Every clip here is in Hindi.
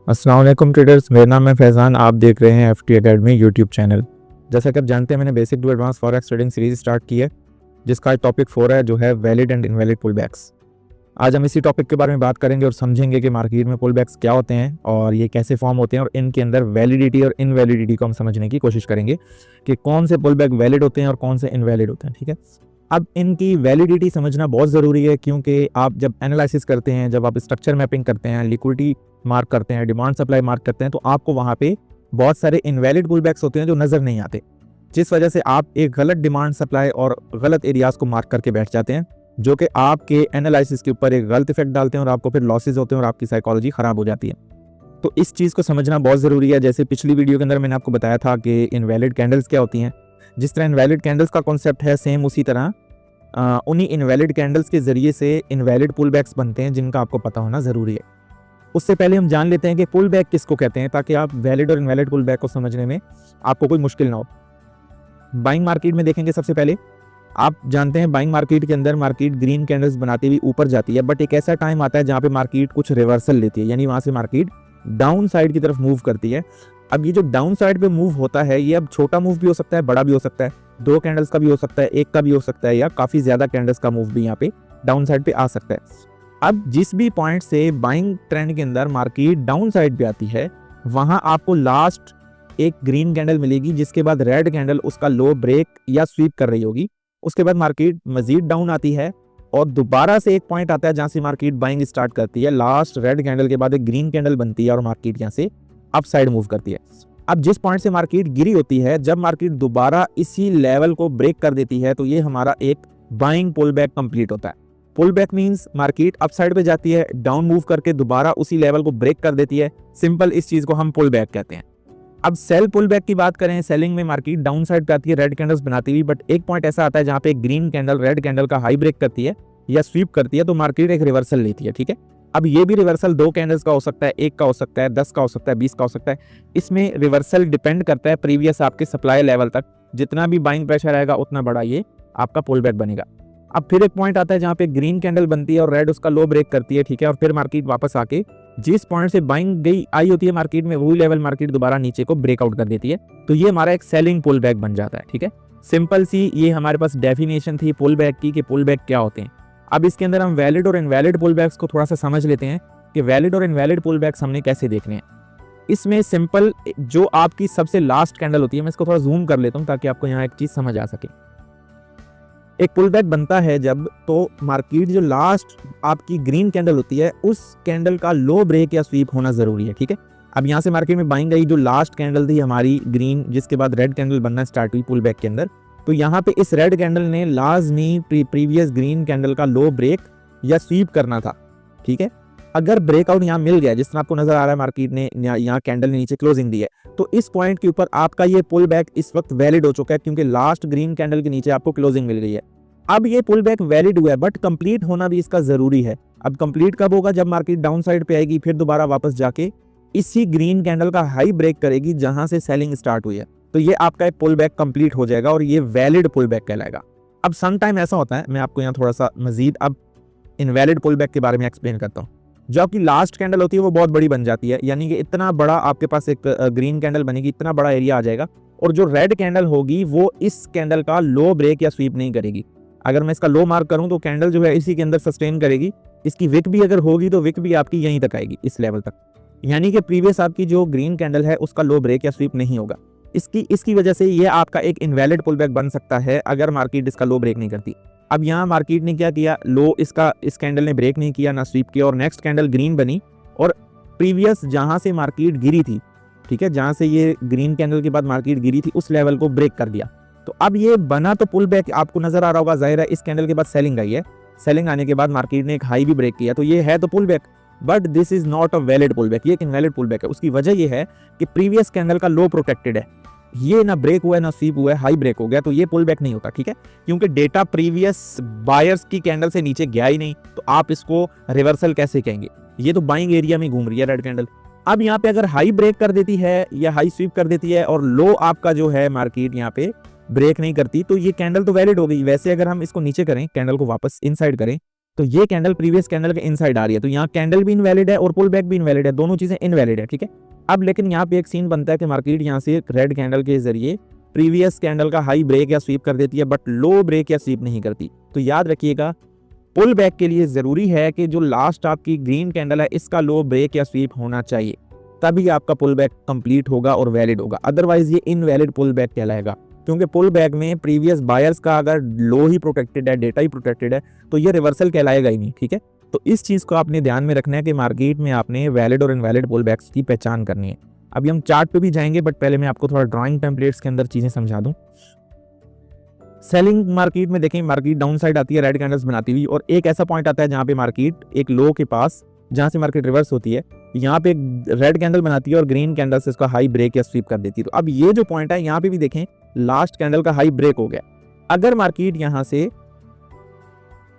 अस्सलाम वालेकुम ट्रेडर्स, मेरा नाम है फैज़ान। आप देख रहे हैं एफटी एकेडमी यूट्यूब चैनल। जैसा कि आप जानते हैं, मैंने basic to advance forex trading series start की है, जिसका टॉपिक 4 है, जो है वैलिड एंड इनवैलिड पुलबैक्स। आज हम इसी टॉपिक के बारे में बात करेंगे और समझेंगे कि मार्केट में पुलबैक्स क्या होते हैं और ये कैसे फॉर्म होते हैं, और इनके अंदर वैलिडिटी और इनवैलिडिटी को हम समझने की कोशिश करेंगे कि कौन से पुलबैक वैलिड होते हैं और कौन से इनवैलिड होते हैं। ठीक है, अब इनकी वैलिडिटी समझना बहुत ज़रूरी है, क्योंकि आप जब एनालिसिस करते हैं, जब आप स्ट्रक्चर मैपिंग करते हैं, लिक्विडिटी मार्क करते हैं, डिमांड सप्लाई मार्क करते हैं, तो आपको वहाँ पे बहुत सारे इनवैलिड पुलबैक्स होते हैं जो नज़र नहीं आते, जिस वजह से आप एक गलत डिमांड सप्लाई और गलत एरियाज को मार्क करके बैठ जाते हैं, जो कि आपके एनालिसिस के ऊपर एक गलत इफेक्ट डालते हैं और आपको फिर लॉसेज होते हैं और आपकी साइकोलॉजी ख़राब हो जाती है। तो इस चीज़ को समझना बहुत ज़रूरी है। जैसे पिछली वीडियो के अंदर मैंने आपको बताया था कि इनवैलिड कैंडल्स क्या होती हैं, जिस तरह इनवैलिड कैंडल्स का कॉन्सेप्ट है, सेम उसी तरह उन्हीं इनवैलिड कैंडल्स के ज़रिए से इनवैलिड पुलबैक्स बनते हैं, जिनका आपको पता होना ज़रूरी है। उससे पहले हम जान लेते हैं कि पुलबैक किसको कहते हैं, ताकि आप वैलिड और इनवैलिड पुलबैक को समझने में आपको कोई मुश्किल ना हो। बाइंग मार्केट में देखेंगे, सबसे पहले आप जानते हैं बाइंग मार्केट के अंदर मार्केट ग्रीन कैंडल्स बनाती हुई ऊपर जाती है, बट एक ऐसा टाइम आता है जहाँ पे मार्केट कुछ रिवर्सल लेती है, यानी वहाँ से मार्केट डाउन साइड की तरफ मूव करती है। अब ये जो डाउन साइड पे मूव होता है, ये अब छोटा मूव भी हो सकता है, बड़ा भी हो सकता है, 2 कैंडल्स का भी हो सकता है, 1 का भी हो सकता है, या काफ़ी ज़्यादा कैंडल्स का मूव भी यहाँ पे डाउन साइड पे आ सकता है। अब जिस भी पॉइंट से बाइंग ट्रेंड के अंदर मार्केट डाउन साइड पे आती है, वहां आपको लास्ट एक ग्रीन कैंडल मिलेगी, जिसके बाद रेड कैंडल उसका लो ब्रेक या स्वीप कर रही होगी। उसके बाद मार्केट मजीद डाउन आती है और दोबारा से एक पॉइंट आता है जहां से मार्केट बाइंग स्टार्ट करती है। लास्ट रेड कैंडल के बाद एक ग्रीन कैंडल बनती है और मार्केट यहाँ से अप साइड मूव करती है। अब जिस पॉइंट से मार्केट गिरी होती है, जब मार्केट दोबारा इसी लेवल को ब्रेक कर देती है, तो ये हमारा एक बाइंग पुल बैक कंप्लीट होता है। Pull back means market up side पे जाती है, डाउन मूव करके दोबारा उसी लेवल को ब्रेक कर देती है। सिंपल इस चीज को हम पुल बैक कहते हैं। अब सेल पुल बैक की बात करें, सेलिंग में मार्केट डाउन साइड पे आती है, रेड कैंडल्स बनाती हुई, बट एक पॉइंट ऐसा आता है जहां पे ग्रीन कैंडल रेड कैंडल का हाई ब्रेक करती है या स्वीप करती है, तो मार्केट एक रिवर्सल लेती है। ठीक है, अब ये भी रिवर्सल 2 कैंडल्स का हो सकता है, 1 का हो सकता है, 10 का हो सकता है, 20 का हो सकता है। इसमें रिवर्सल डिपेंड करता है प्रीवियस आपके सप्लाई लेवल तक, जितना भी बाइंग प्रेशर आएगा उतना बड़ा ये आपका पुल बैक बनेगा। अब फिर एक पॉइंट आता है जहां पे ग्रीन कैंडल बनती है और रेड उसका लो ब्रेक करती है। ठीक है, और फिर मार्केट वापस आके जिस पॉइंट से बाइंग गई आई होती है मार्केट में, वही लेवल मार्केट दोबारा नीचे को ब्रेकआउट कर देती है, तो ये हमारा एक सेलिंग पुल बैक बन जाता है। ठीक है, सिंपल सी ये हमारे पास डेफिनेशन थी पुल बैक की कि पुल बैक क्या होते हैं। अब इसके अंदर हम वैलिड और इनवैलिड पुल बैक्स को थोड़ा सा समझ लेते हैं कि वैलिड और इनवैलिड पुल बैक्स हमने कैसे देखने हैं। इसमें सिंपल जो आपकी सबसे लास्ट कैंडल होती है, मैं इसको थोड़ा जूम कर लेता हूं ताकि आपको यहाँ एक चीज समझ आ सके। एक पुल बैक बनता है जब, तो मार्केट जो लास्ट आपकी ग्रीन कैंडल होती है, उस कैंडल का लो ब्रेक या स्वीप होना जरूरी है। ठीक है, अब यहाँ से मार्केट में बाइंग गई, जो लास्ट कैंडल थी हमारी ग्रीन, जिसके बाद रेड कैंडल बनना स्टार्ट हुई पुल बैक के अंदर, तो यहाँ पे इस रेड कैंडल ने लाजमी प्रीवियस ग्रीन कैंडल का लो ब्रेक या स्वीप करना था। ठीक है, अगर ब्रेकआउट यहाँ मिल गया, जिस तरह आपको नजर आ रहा है मार्केट ने यहाँ कैंडल ने नीचे क्लोजिंग दी है, तो इस पॉइंट के ऊपर आपका ये पुल बैक इस वक्त वैलिड हो चुका है, क्योंकि लास्ट ग्रीन कैंडल के नीचे आपको क्लोजिंग मिल गई है। अब ये पुल बैक वैलिड हुआ है, बट कंप्लीट होना भी इसका जरूरी है। अब कंप्लीट कब होगा? जब मार्केट डाउन साइड पे आएगी, फिर दोबारा वापस जाके इसी ग्रीन कैंडल का हाई ब्रेक करेगी जहां से सेलिंग स्टार्ट हुई है, तो ये आपका एक पुल बैक कंप्लीट हो जाएगा और ये वैलिड पुल बैक कहलाएगा। अब सम टाइम ऐसा होता है, मैं आपको यहाँ थोड़ा सा मजीद अब इनवैलिड पुल बैक के बारे में एक्सप्लेन करता हूँ। जो आपकी लास्ट कैंडल होती है वो बहुत बड़ी बन जाती है, यानी कि इतना बड़ा आपके पास एक ग्रीन कैंडल बनेगी, इतना बड़ा एरिया आ जाएगा, और जो रेड कैंडल होगी वो इस कैंडल का लो ब्रेक या स्वीप नहीं करेगी। अगर मैं इसका लो मार्क करूं तो कैंडल जो है इसी के अंदर सस्टेन करेगी। इसकी विक भी अगर होगी तो विक भी आपकी यहीं तक आएगी, इस लेवल तक, यानी कि प्रीवियस आपकी जो ग्रीन कैंडल है उसका लो ब्रेक या स्वीप नहीं होगा। इसकी वजह से ये आपका एक इनवैलिड पुल बैक बन सकता है अगर मार्केट इसका लो ब्रेक नहीं करती। अब यहाँ मार्केट ने क्या किया, लो इस कैंडल ने ब्रेक नहीं किया, ना स्वीप किया, और नेक्स्ट कैंडल ग्रीन बनी, और प्रीवियस जहां से मार्केट गिरी थी, ठीक है, जहां से ये ग्रीन कैंडल के बाद मार्केट गिरी थी, उस लेवल को ब्रेक कर दिया। तो अब ये बना तो पुल बैक, आपको नजर आ रहा होगा, जाहिर है इस कैंडल के बाद सेलिंग आई है, सेलिंग आने के बाद मार्केट ने एक हाई भी ब्रेक किया, तो ये है तो pull back, but this is not a valid pull back, ये एक इनवैलिड पुल बैक है। उसकी वजह ये है कि प्रीवियस कैंडल का लो प्रोटेक्टेड है, ये ना ब्रेक हुआ है ना स्वीप हुआ है, हाई ब्रेक हो गया, तो ये पुल बैक नहीं होता। ठीक है, क्योंकि डेटा प्रीवियस बायर्स की कैंडल से नीचे गया ही नहीं, तो आप इसको रिवर्सल कैसे कहेंगे? ये तो बाइंग एरिया में घूम रही है रेड कैंडल। अब यहाँ पे अगर हाई ब्रेक कर देती है या हाई स्वीप कर देती है और लो आपका जो है मार्केट यहाँ पे ब्रेक नहीं करती, तो ये कैंडल तो वैलिड हो गई। वैसे अगर हम इसको नीचे करें, कैंडल को वापस इनसाइड करें, तो ये कैंडल प्रीवियस कैंडल के इनसाइड आ रही है, तो यहाँ कैंडल भी इनवैलिड है और पुल बैक भी इनवैलिड है, दोनों चीजें इनवैलिड है, ठीक है। अब लेकिन यहाँ पे एक सीन बनता है कि मार्केट यहाँ से रेड कैंडल के जरिए प्रीवियस कैंडल का हाई ब्रेक या स्वीप कर देती है, बट लो ब्रेक या स्वीप नहीं करती। तो याद रखिएगा, पुल बैक के लिए जरूरी है कि जो लास्ट आपकी ग्रीन कैंडल है इसका लो ब्रेक या स्वीप होना चाहिए, तभी आपका पुल बैक कंप्लीट होगा और वैलिड होगा, अदरवाइज ये इनवैलिड पुल बैक कहलाएगा। क्योंकि पुल बैक में प्रीवियस बायर्स का अगर लो ही प्रोटेक्टेड है, डेटा ही प्रोटेक्टेड है, तो ये रिवर्सल कहलाएगा ही नहीं, ठीक है। तो इस चीज को आपने ध्यान में रखना है कि मार्केट में आपने वैलिड और इनवैलिड पुल बैक्स की पहचान करनी है। अभी हम चार्ट पे भी जाएंगे, बट पहले मैं आपको थोड़ा ड्राइंग टेम्पलेट्स के अंदर चीजें समझा दूं। सेलिंग मार्केट में देखें, मार्केट डाउन साइड आती है रेड कैंडल्स बनाती हुई, और एक ऐसा पॉइंट आता है जहां पे मार्केट एक लो के पास, जहां से मार्केट रिवर्स होती है, यहाँ पे रेड कैंडल बनाती है और ग्रीन कैंडल से इसका हाई ब्रेक या स्वीप कर देती है। तो अब ये जो पॉइंट है यहाँ पे भी देखें, लास्ट कैंडल का हाई ब्रेक हो गया। अगर मार्केट यहाँ से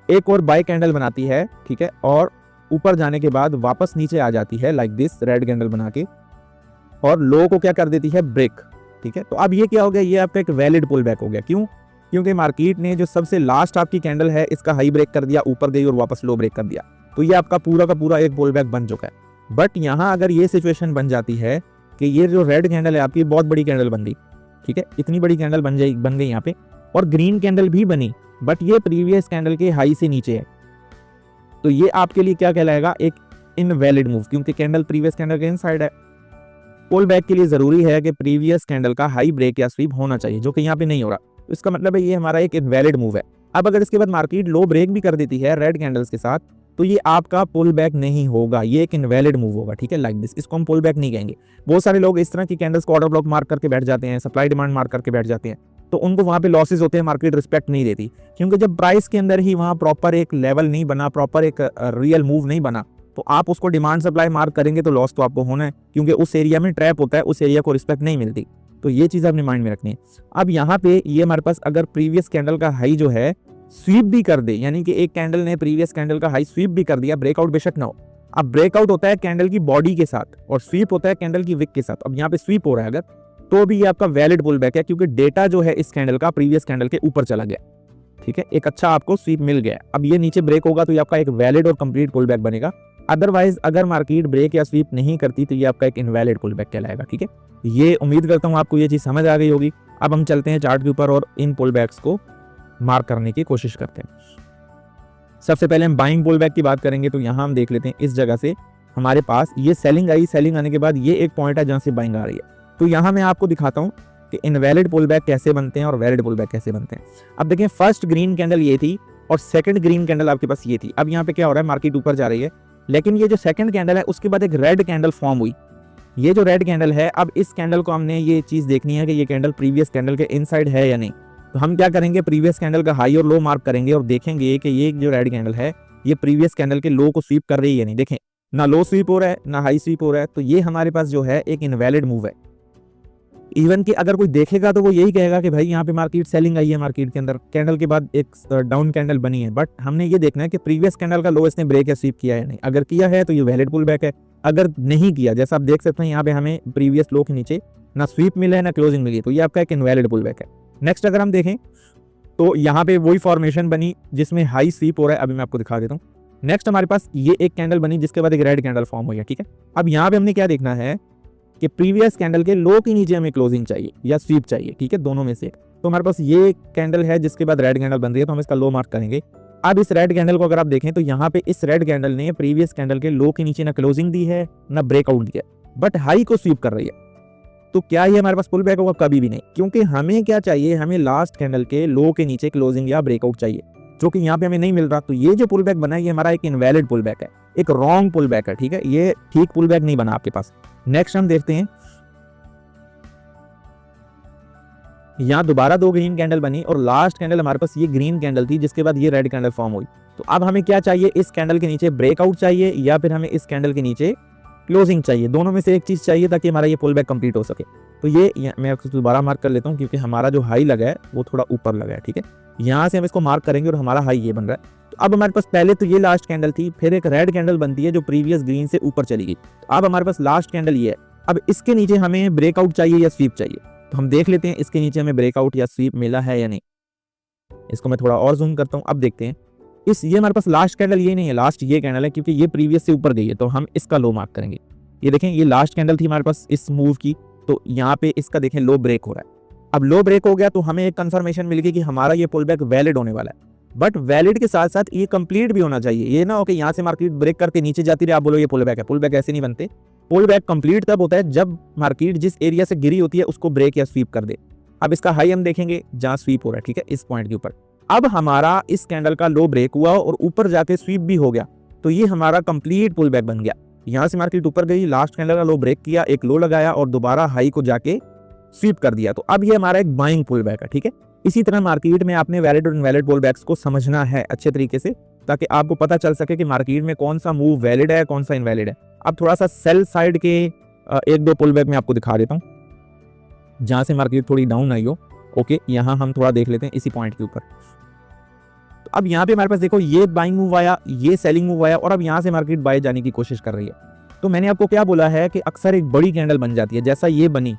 एक और बाय कैंडल बनाती है, ठीक है, और ऊपर जाने के बाद वापस नीचे आ जाती है लाइक दिस रेड कैंडल बना के, और लो को क्या कर देती है, ब्रेक, ठीक है, तो अब ये क्या हो गया, ये आपका एक वैलिड पुल बैक हो गया। क्यों? क्योंकि मार्केट ने जो सबसे लास्ट आपकी कैंडल है इसका हाई ब्रेक कर दिया, ऊपर गई और वापस लो ब्रेक कर दिया, तो ये आपका पूरा का पूरा एक पुल बैक बन चुका है। बट यहाँ अगर ये सिचुएशन बन जाती है कि ये जो रेड कैंडल है आपकी बहुत बड़ी कैंडल बन गई, ठीक है, इतनी बड़ी कैंडल बन गई यहाँ पे, और ग्रीन कैंडल भी बनी, बट ये प्रीवियस कैंडल के हाई से नीचे है, तो ये आपके लिए क्या कहलाएगा, एक इनवैलिड मूव, क्योंकि कैंडल प्रीवियस कैंडल के इनसाइड है। पुल बैक के लिए जरूरी है कि प्रीवियस कैंडल का हाई ब्रेक या स्वीप होना चाहिए, जो कि यहाँ पे नहीं हो रहा, तो इसका मतलब है ये हमारा एक इनवैलिड मूव है। अब अगर इसके बाद मार्केट लो ब्रेक भी कर देती है रेड कैंडल्स के साथ, तो ये आपका पुल बैक नहीं होगा, ये एक इनवैलिड मूव होगा, ठीक है, लाइक दिस, इसको हम पुल बैक नहीं कहेंगे। बहुत सारे लोग इस तरह की कैंडल्स को ऑर्डर ब्लॉक मार्क करके बैठ जाते हैं, सप्लाई डिमांड मार्क करके बैठ जाते हैं, तो उनको वहां पे लॉसेस होते हैं, मार्केट रिस्पेक्ट नहीं देती, क्योंकि जब प्राइस के अंदर ही वहां प्रॉपर एक लेवल नहीं बना, प्रॉपर एक रियल मूव नहीं बना, तो आप उसको डिमांड सप्लाई मार्क करेंगे तो लॉस तो आपको होना है, क्योंकि उस एरिया में ट्रैप होता है, उस एरिया को रिस्पेक्ट नहीं मिलती। तो ये चीज अपने माइंड में रखनी है। अब यहाँ पे ये हमारे पास अगर प्रीवियस कैंडल का हाई जो है स्वीप भी कर दे, यानी कि एक कैंडल ने प्रीवियस कैंडल का हाई स्वीप भी कर दिया, ब्रेकआउट बेशक ना हो। अब ब्रेकआउट होता है कैंडल की बॉडी के साथ और स्वीप होता है कैंडल की विक के साथ। अब यहाँ पे स्वीप हो रहा है अगर, तो भी ये आपका वैलिड पुल बैक है, क्योंकि डेटा जो है इस कैंडल का प्रीवियस कैंडल के ऊपर चला गया, ठीक है, एक अच्छा आपको स्वीप मिल गया। अब ये नीचे ब्रेक होगा तो ये आपका एक वैलिड और कंप्लीट पुल बैक बनेगा। अदरवाइज अगर मार्केट ब्रेक या स्वीप नहीं करती तो ये आपका एक इनवैलिड पुल बैक कहलाएगा, ठीक है। ये उम्मीद करता हूँ आपको ये चीज समझ आ गई होगी। अब हम चलते हैं चार्ट के ऊपर और इन पुल बैक्स को मार्क करने की कोशिश करते हैं। सबसे पहले हम बाइंग पुल बैक की बात करेंगे, तो यहाँ हम देख लेते हैं इस जगह से हमारे पास ये सेलिंग आई, सेलिंग आने के बाद ये एक पॉइंट है जहाँ से बाइंग आ रही है। तो यहाँ मैं आपको दिखाता हूँ कि इनवैलिड पुल बैक कैसे बनते हैं और वैलिड पुल बैक कैसे बनते हैं। अब देखें, फर्स्ट ग्रीन कैंडल ये थी और सेकंड ग्रीन कैंडल आपके पास ये थी। अब यहाँ पे क्या हो रहा है, मार्केट ऊपर जा रही है, लेकिन ये जो सेकंड कैंडल है उसके बाद एक रेड कैंडल फॉर्म हुई। ये जो रेड कैंडल है, अब इस कैंडल को हमने ये चीज देखनी है कि ये कैंडल प्रीवियस कैंडल के इनसाइड है या नहीं। तो हम क्या करेंगे, प्रीवियस कैंडल का हाई और लो मार्क करेंगे और देखेंगे कि ये जो रेड कैंडल है ये प्रीवियस कैंडल के लो को स्वीप कर रही है या नहीं। देखें, ना लो स्वीप हो रहा है ना हाई स्वीप हो रहा है, तो ये हमारे पास जो है एक इनवैलिड मूव है। इवन कि अगर कोई देखेगा तो वो यही कहेगा कि भाई यहाँ पे मार्केट सेलिंग आई है, मार्केट के अंदर कैंडल के बाद एक डाउन कैंडल बनी है, बट हमने ये देखना है कि प्रीवियस कैंडल का लो इसने ब्रेक या स्वीप किया है नहीं। अगर किया है तो ये वैलिड पुल बैक है, अगर नहीं किया, जैसा आप देख सकते हैं यहाँ पे हमें प्रीवियस लो के नीचे ना स्वीप मिला है ना क्लोजिंग मिली है, तो ये आपका एक इनवैलिड पुल बैक है। नेक्स्ट अगर हम देखें तो यहाँ पे वही फॉर्मेशन बनी जिसमें हाई स्वीप हो रहा है, अभी मैं आपको दिखा देता हूँ। नेक्स्ट हमारे पास ये एक कैंडल बनी जिसके बाद एक रेड कैंडल फॉर्म हुई है, ठीक है। अब यहाँ पे हमने क्या देखना है कि प्रीवियस कैंडल के लो के नीचे हमें क्लोजिंग चाहिए या स्वीप चाहिए, ठीक है, दोनों में से। तो हमारे पास ये कैंडल है जिसके बाद रेड कैंडल बन रही है, तो हम इसका लो मार्क करेंगे। अब इस रेड कैंडल को अगर आप देखें तो यहाँ पे इस रेड कैंडल ने प्रीवियस कैंडल के लो के नीचे ना क्लोजिंग दी है ना ब्रेकआउट दिया, बट हाई को स्वीप कर रही है। तो क्या ये हमारे पास पुल बैक होगा? कभी भी नहीं, क्योंकि हमें क्या चाहिए, हमें लास्ट कैंडल के लो के नीचे क्लोजिंग या ब्रेकआउट चाहिए, जो कि यहाँ पे हमें नहीं मिल रहा। तो ये जो पुल बैक बना है ये हमारा एक इनवैलिड पुल बैक है, एक रॉन्ग पुल बैक है, ठीक है, ये ठीक पुल बैक नहीं बना आपके पास। नेक्स्ट हम देखते हैं, यहाँ दोबारा दो ग्रीन कैंडल बनी और लास्ट कैंडल हमारे पास ये ग्रीन कैंडल थी जिसके बाद ये रेड कैंडल फॉर्म हुई। तो अब हमें क्या चाहिए, इस कैंडल के नीचे ब्रेकआउट चाहिए या फिर हमें इस कैंडल के नीचे क्लोजिंग चाहिए, दोनों में से एक चीज चाहिए ताकि हमारा ये पुल बैक कंप्लीट हो सके। तो ये मैं दोबारा मार्क कर लेता हूँ क्योंकि हमारा जो हाई लगा है वो थोड़ा ऊपर लगा है, ठीक है। यहाँ से हम इसको मार्क करेंगे और हमारा हाई ये बन रहा है। तो अब हमारे पास पहले तो ये लास्ट कैंडल थी, फिर एक रेड कैंडल बनती है जो प्रीवियस ग्रीन से ऊपर चली गई। तो अब हमारे पास लास्ट कैंडल ये है। अब इसके नीचे हमें ब्रेकआउट चाहिए या स्वीप चाहिए, तो हम देख लेते हैं इसके नीचे हमें ब्रेकआउट या स्वीप मिला है या नहीं। इसको मैं थोड़ा और जूम करता हूँ, अब देखते हैं इस ये हमारे पास लास्ट कैंडल ये नहीं है, लास्ट ये कैंडल है क्योंकि ये प्रीवियस से ऊपर गई है, तो हम इसका लो मार्क करेंगे। ये देखें ये लास्ट कैंडल थी हमारे पास इस मूव की, तो यहाँ पे इसका देखें लो ब्रेक हो रहा है। अब लो ब्रेक हो गया तो हमें एक कंफर्मेशन मिल गई कि हमारा ये पुल बैक वैलिड होने वाला है, बट वैलिड के साथ साथ ये कंप्लीट भी होना चाहिए। ये ना हो कि यहाँ से मार्केट ब्रेक करके नीचे जाती रहे, आप बोलो ये पुल बैक है। पुल बैक ऐसे नहीं बनते। पुल बैक कंप्लीट तब होता है जब मार्केट जिस एरिया से गिरी होती है उसको ब्रेक या स्वीप कर दे। अब इसका हाई हम देखेंगे जहां स्वीप हो रहा है, ठीक है, इस पॉइंट के ऊपर। अब हमारा इस कैंडल का लो ब्रेक हुआ और ऊपर जाके स्वीप भी हो गया, तो ये हमारा कंप्लीट पुल बैक बन गया। यहाँ से मार्केट ऊपर गई, लास्ट कैंडल का लो ब्रेक किया, एक लो लगाया और दोबारा हाई को जाके स्वीप कर दिया, तो अब ये हमारा एक बाइंग पुल बैक है, ठीक है। इसी तरह मार्केट में आपने वैलिड और इनवैलिड पुल बैक्स को समझना है अच्छे तरीके से, ताकि आपको पता चल सके कि मार्केट में कौन सा मूव वैलिड है कौन सा इनवैलिड है। अब थोड़ा सा सेल साइड के एक दो पुल बैक में आपको दिखा देता हूँ जहां से मार्केट थोड़ी डाउन आई हो। ओके, यहाँ हम थोड़ा देख लेते हैं इसी पॉइंट के ऊपर। तो अब यहाँ पे हमारे पास देखो ये बाइंग मूव आया, ये सेलिंग मूव आया और अब यहाँ से मार्केट बाय जाने की कोशिश कर रही है। तो मैंने आपको क्या बोला है कि अक्सर एक बड़ी कैंडल बन जाती है, जैसा ये बनी।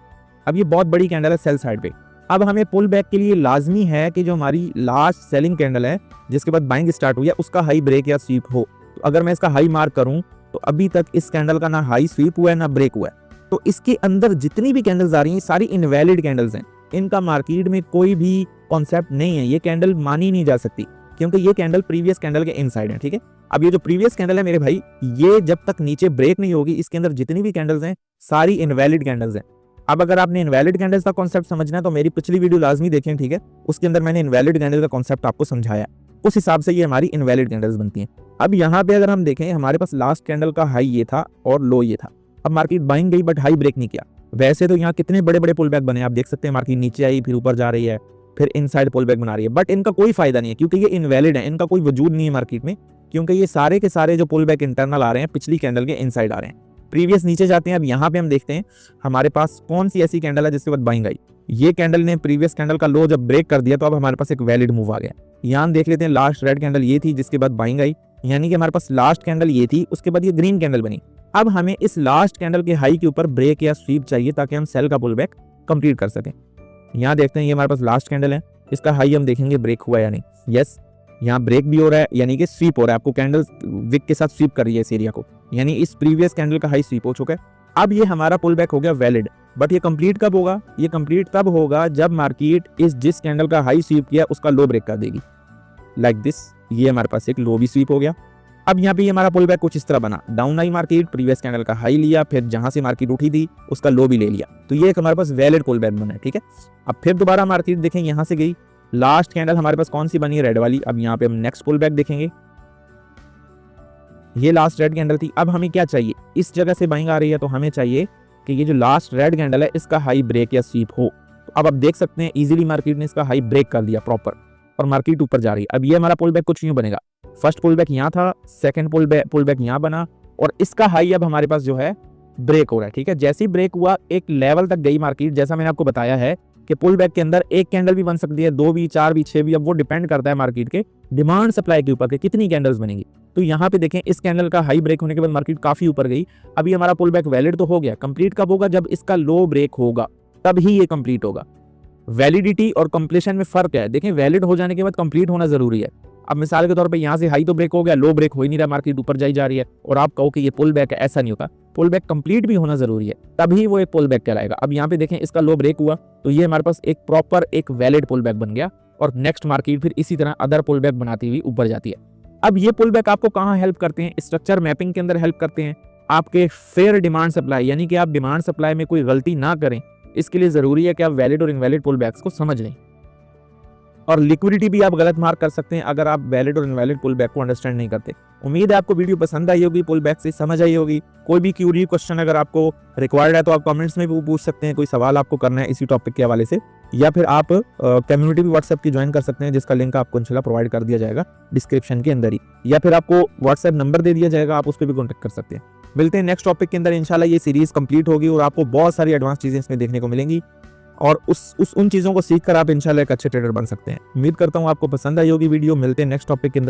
अब ये बहुत बड़ी कैंडल है सेल साइड पे। अब हमें पुल बैक के लिए लाजमी है कि जो हमारी लास्ट सेलिंग कैंडल है जिसके बाद बाइंग स्टार्ट हुई है उसका हाई ब्रेक या स्वीप हो। तो अगर मैं इसका हाई मार्क करूं तो अभी तक इस कैंडल का ना हाई स्वीप हुआ है ना ब्रेक हुआ है, तो इसके अंदर जितनी भी कैंडल्स आ रही हैं सारी इनवैलिड कैंडल्स हैं। इनका मार्केट में कोई भी कॉन्सेप्ट नहीं है, ये कैंडल मानी नहीं जा सकती क्योंकि ये कैंडल प्रीवियस कैंडल के इनसाइड है, ठीक है। अब ये जो प्रीवियस कैंडल है मेरे भाई, ये जब तक नीचे ब्रेक नहीं होगी इसके अंदर जितनी भी कैंडल्स हैं सारी इनवैलिड कैंडल्स हैं। अब अगर आपने इनवैलिड कैंडल्स का कॉन्सेप्ट समझना है तो मेरी पिछली वीडियो लाजमी देखें, ठीक है, उसके अंदर मैंने इनवैलिड कैंडल का कॉन्सेप्ट आपको समझाया, उस हिसाब से ये हमारी इनवैलिड कैंडल्स बनती हैं। अब यहाँ पे अगर हम देखें हमारे पास लास्ट कैंडल का हाई ये था और लो ये था। अब मार्केट बाइंग गई बट हाई ब्रेक नहीं किया। वैसे तो यहाँ कितने बड़े बड़े पुल बैक बने आप देख सकते हैं, मार्केट नीचे आई फिर ऊपर जा रही है फिर इनसाइड पुल बैक बना रही है, बट इनका कोई फायदा नहीं है क्योंकि ये इनवैलिड है, इनका कोई वजूद नहीं है मार्केट में, क्योंकि ये सारे के सारे जो पुल बैक इंटरनल आ रहे हैं पिछली कैंडल के इनसाइड आ रहे हैं, प्रीवियस नीचे जाते हैं। अब यहाँ पे हम देखते हैं हमारे पास कौन सी ऐसी कैंडल है जिसके बाद बाइंग आई। ये कैंडल ने प्रीवियस कैंडल का लो जब ब्रेक कर दिया तो अब हमारे पास एक वैलिड मूव आ गया। यहाँ हम देख लेते हैं लास्ट रेड कैंडल ये थी जिसके बाद बाइंग आई, यानी कि हमारे पास लास्ट कैंडल ये थी उसके बाद ये ग्रीन कैंडल बनी। अब हमें इस लास्ट कैंडल के हाई के ऊपर ब्रेक या स्वीप चाहिए ताकि हम सेल का पुल बैक कंप्लीट कर सकें। यहाँ देखते हैं ये हमारे पास लास्ट कैंडल है, इसका हाई हम देखेंगे ब्रेक हुआ या नहीं। यस, यहाँ ब्रेक भी हो रहा है यानी कि स्वीप हो रहा है, आपको कैंडल विक के साथ स्वीप कर रही है इस एरिया को, यानी इस प्रीवियस कैंडल का हाई स्वीप हो चुका है। अब ये हमारा पुल बैक हो गया वैलिड, बट ये कंप्लीट कब होगा? ये कंप्लीट तब होगा जब मार्केट इस जिस कैंडल का हाई स्वीप किया उसका लो ब्रेक कर देगी, लाइक दिस। ये हमारे पास एक लो भी स्वीप हो गया। अब यहाँ पे हमारा पुल बैक कुछ इस तरह बना, down I market, previous candle का हाई लिया, फिर जहां से मार्केट उठी थी उसका लो भी ले लिया, तो ये एक हमारे पास वैलिड पुल बैक बना है, ठीक है। अब फिर दोबारा मार्केट देखें यहाँ से गई, लास्ट कैंडल हमारे पास कौन सी बनी है? रेड वाली। अब यहाँ पे हम नेक्स्ट पुल बैक देखेंगे, ये लास्ट रेड कैंडल थी। अब हमें क्या चाहिए? इस जगह से बाइंग आ रही है तो हमें चाहिए कि ये जो लास्ट रेड कैंडल है इसका हाई ब्रेक या स्वीप हो। तो अब आप देख सकते हैं इजीली मार्केट ने इसका हाई ब्रेक कर दिया प्रॉपर और मार्केट ऊपर जा रही है। अब ये हमारा पुल बैक कुछ यूं बनेगा, फर्स्ट पुल बैक यहाँ था, सेकंड पुल बैक यहाँ बना और इसका हाई अब हमारे पास जो है ब्रेक हो रहा है, ठीक है। जैसे ही ब्रेक हुआ एक लेवल तक गई मार्केट, जैसा मैंने आपको बताया है कि पुल बैक के अंदर एक कैंडल भी बन सकती है, 2 भी, 4 भी, 6 भी, अब वो डिपेंड करता है मार्केट के डिमांड सप्लाई के ऊपर कि कितनी कैंडल्स बनेंगी। तो यहाँ पे देखें इस कैंडल का हाई ब्रेक होने के बाद मार्केट काफी ऊपर गई। अभी हमारा पुल बैक वैलिड तो हो गया, कंप्लीट कब होगा? जब इसका लो ब्रेक होगा तब ही ये कंप्लीट होगा। वैलिडिटी और कंप्लीशन में फर्क है, देखें वैलिड हो जाने के बाद कंप्लीट होना जरूरी है। अब मिसाल के तौर पे यहाँ से हाई तो ब्रेक हो गया, लो ब्रेक हो ही नहीं रहा, मार्केट ऊपर जाई जा रही है और आप कहो कि ये पुल बैक है, ऐसा नहीं होता। पुल बैक कंप्लीट भी होना जरूरी है, तभी वो एक पुल बैक कहलाएगा। अब यहाँ पे देखें इसका लो ब्रेक हुआ तो ये हमारे पास एक प्रॉपर एक वैलिड पुल बैक बन गया और नेक्स्ट मार्केट फिर इसी तरह अदर पुल बैक बनाती हुई ऊपर जाती है। अब ये पुल बैक आपको कहाँ हेल्प करते हैं? स्ट्रक्चर मैपिंग के अंदर हेल्प करते हैं, आपके फेयर डिमांड सप्लाई, यानी कि आप डिमांड सप्लाई में कोई गलती ना करें, इसके लिए जरूरी है कि आप वैलिड और इनवैलिड पुल बैक्स को समझ लें। और लिक्विडिटी भी आप गलत मार्क कर सकते हैं अगर आप वैलिड और इनवैलिड पुल बैक को अंडरस्टैंड नहीं करते। उम्मीद है आपको वीडियो पसंद आई होगी, पुल बैक से समझ आई होगी। कोई भी क्यूरी क्वेश्चन अगर आपको रिक्वायर्ड है तो आप कमेंट्स में भी पूछ सकते हैं, कोई सवाल आपको करना है इसी टॉपिक के हवाले से, या फिर आप कम्युनिटी भी व्हाट्सएप की ज्वाइन कर सकते हैं जिसका लिंक आपको इंशाल्लाह प्रोवाइड कर दिया जाएगा डिस्क्रिप्शन के अंदर ही, या फिर आपको व्हाट्सएप नंबर दे दिया जाएगा, आप उस पर भी कॉन्टैक्ट कर सकते हैं। मिलते हैं नेक्स्ट टॉपिक के अंदर इंशाल्लाह। ये सीरीज कंप्लीट होगी और आपको बहुत सारी एडवांस चीजें इसमें देखने को मिलेंगी और उन चीजों को सीखकर आप इंशाल्लाह एक अच्छे ट्रेडर बन सकते हैं। उम्मीद करता हूँ आपको पसंद आई होगी वीडियो। मिलते हैं नेक्स्ट टॉपिक के अंदर।